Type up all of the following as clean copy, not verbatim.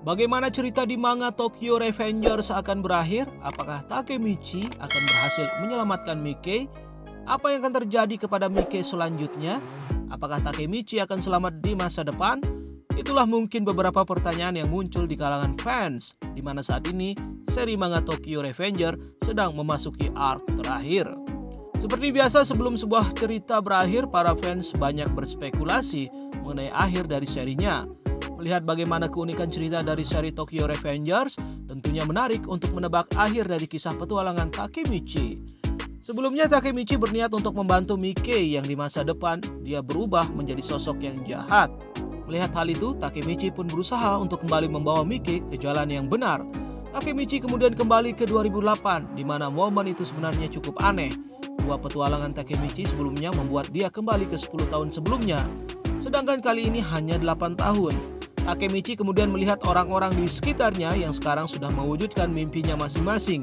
Bagaimana cerita di manga Tokyo Revengers akan berakhir? Apakah Takemichi akan berhasil menyelamatkan Mickey? Apa yang akan terjadi kepada Mickey selanjutnya? Apakah Takemichi akan selamat di masa depan? Itulah mungkin beberapa pertanyaan yang muncul di kalangan fans, di mana saat ini seri manga Tokyo Revenger sedang memasuki arc terakhir. Seperti biasa, sebelum sebuah cerita berakhir, para fans banyak berspekulasi mengenai akhir dari serinya. Melihat bagaimana keunikan cerita dari seri Tokyo Revengers, tentunya menarik untuk menebak akhir dari kisah petualangan Takemichi. Sebelumnya, Takemichi berniat untuk membantu Mickey yang di masa depan dia berubah menjadi sosok yang jahat. Melihat hal itu, Takemichi pun berusaha untuk kembali membawa Mickey ke jalan yang benar. Takemichi kemudian kembali ke 2008, di mana momen itu sebenarnya cukup aneh. Dua petualangan Takemichi sebelumnya membuat dia kembali ke 10 tahun sebelumnya, sedangkan kali ini hanya 8 tahun. Takemichi kemudian melihat orang-orang di sekitarnya yang sekarang sudah mewujudkan mimpinya masing-masing.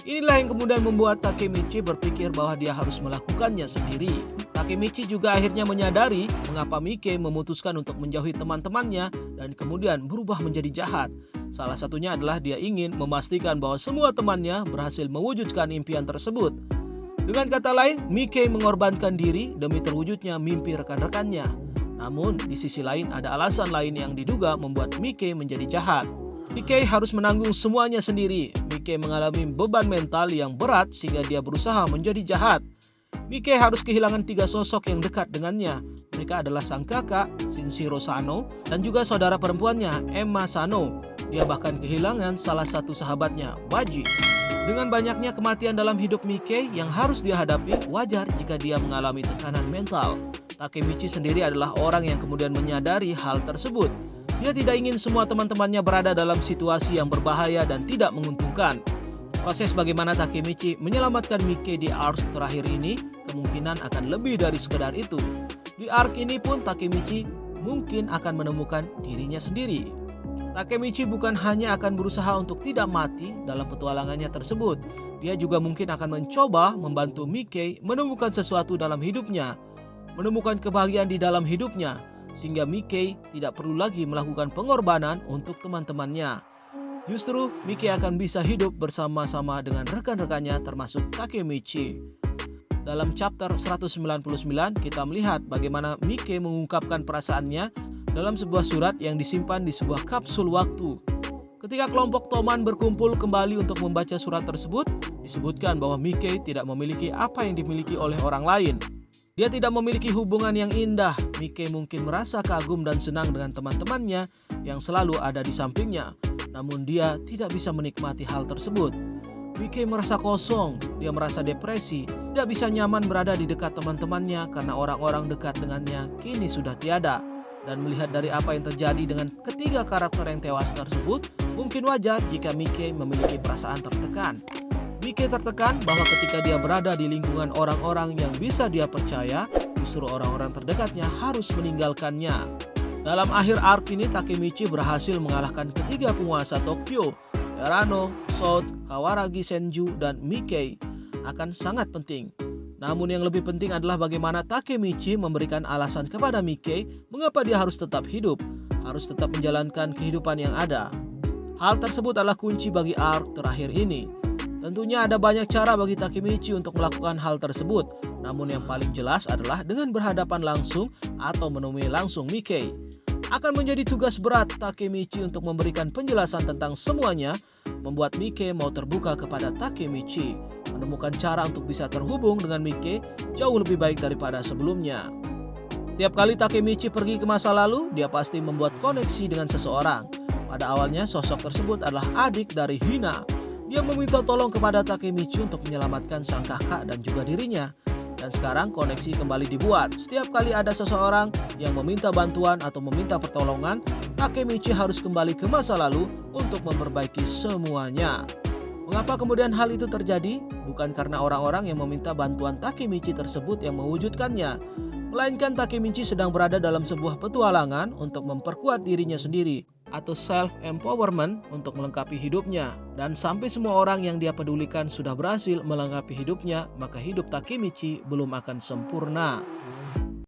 Inilah yang kemudian membuat Takemichi berpikir bahwa dia harus melakukannya sendiri. Takemichi juga akhirnya menyadari mengapa Mickey memutuskan untuk menjauhi teman-temannya dan kemudian berubah menjadi jahat. Salah satunya adalah dia ingin memastikan bahwa semua temannya berhasil mewujudkan impian tersebut. Dengan kata lain, Mickey mengorbankan diri demi terwujudnya mimpi rekan-rekannya. Namun, di sisi lain ada alasan lain yang diduga membuat Mickey menjadi jahat. Mickey harus menanggung semuanya sendiri. Mickey mengalami beban mental yang berat sehingga dia berusaha menjadi jahat. Mickey harus kehilangan 3 sosok yang dekat dengannya. Mereka adalah sang kakak, Shinjiro Sano, dan juga saudara perempuannya, Emma Sano. Dia bahkan kehilangan salah satu sahabatnya, Baji. Dengan banyaknya kematian dalam hidup Mickey yang harus dia hadapi, wajar jika dia mengalami tekanan mental. Takemichi sendiri adalah orang yang kemudian menyadari hal tersebut. Dia tidak ingin semua teman-temannya berada dalam situasi yang berbahaya dan tidak menguntungkan. Proses bagaimana Takemichi menyelamatkan Mickey di arc terakhir ini kemungkinan akan lebih dari sekedar itu. Di arc ini pun Takemichi mungkin akan menemukan dirinya sendiri. Takemichi bukan hanya akan berusaha untuk tidak mati dalam petualangannya tersebut, dia juga mungkin akan mencoba membantu Mickey menemukan sesuatu dalam hidupnya, menemukan kebahagiaan di dalam hidupnya, sehingga Mickey tidak perlu lagi melakukan pengorbanan untuk teman-temannya. Justru Mickey akan bisa hidup bersama-sama dengan rekan-rekannya termasuk Takemichi. Dalam chapter 199 kita melihat bagaimana Mickey mengungkapkan perasaannya dalam sebuah surat yang disimpan di sebuah kapsul waktu. Ketika kelompok Toman berkumpul kembali untuk membaca surat tersebut, disebutkan bahwa Mickey tidak memiliki apa yang dimiliki oleh orang lain. Dia tidak memiliki hubungan yang indah. Mickey mungkin merasa kagum dan senang dengan teman-temannya yang selalu ada di sampingnya. Namun dia tidak bisa menikmati hal tersebut. Mickey merasa kosong, dia merasa depresi, tidak bisa nyaman berada di dekat teman-temannya karena orang-orang dekat dengannya kini sudah tiada. Dan melihat dari apa yang terjadi dengan ketiga karakter yang tewas tersebut, mungkin wajar jika Mickey memiliki perasaan tertekan. Mickey tertekan bahwa ketika dia berada di lingkungan orang-orang yang bisa dia percaya, justru orang-orang terdekatnya harus meninggalkannya. Dalam akhir arc ini, Takemichi berhasil mengalahkan ketiga penguasa Tokyo, Terano, Sod, Kawaragi Senju, dan Mickey. Akan sangat penting. Namun yang lebih penting adalah bagaimana Takemichi memberikan alasan kepada Mickey mengapa dia harus tetap hidup, harus tetap menjalankan kehidupan yang ada. Hal tersebut adalah kunci bagi arc terakhir ini. Tentunya ada banyak cara bagi Takemichi untuk melakukan hal tersebut, namun yang paling jelas adalah dengan berhadapan langsung atau menemui langsung Mickey. Akan menjadi tugas berat Takemichi untuk memberikan penjelasan tentang semuanya, membuat Mickey mau terbuka kepada Takemichi, menemukan cara untuk bisa terhubung dengan Mickey jauh lebih baik daripada sebelumnya. Tiap kali Takemichi pergi ke masa lalu, dia pasti membuat koneksi dengan seseorang. Pada awalnya sosok tersebut adalah adik dari Hina. Dia meminta tolong kepada Takemichi untuk menyelamatkan sang kakak dan juga dirinya. Dan sekarang koneksi kembali dibuat. Setiap kali ada seseorang yang meminta bantuan atau meminta pertolongan, Takemichi harus kembali ke masa lalu untuk memperbaiki semuanya. Mengapa kemudian hal itu terjadi? Bukan karena orang-orang yang meminta bantuan Takemichi tersebut yang mewujudkannya, melainkan Takemichi sedang berada dalam sebuah petualangan untuk memperkuat dirinya sendiri, atau self-empowerment untuk melengkapi hidupnya. Dan sampai semua orang yang dia pedulikan sudah berhasil melengkapi hidupnya, maka hidup Takemichi belum akan sempurna.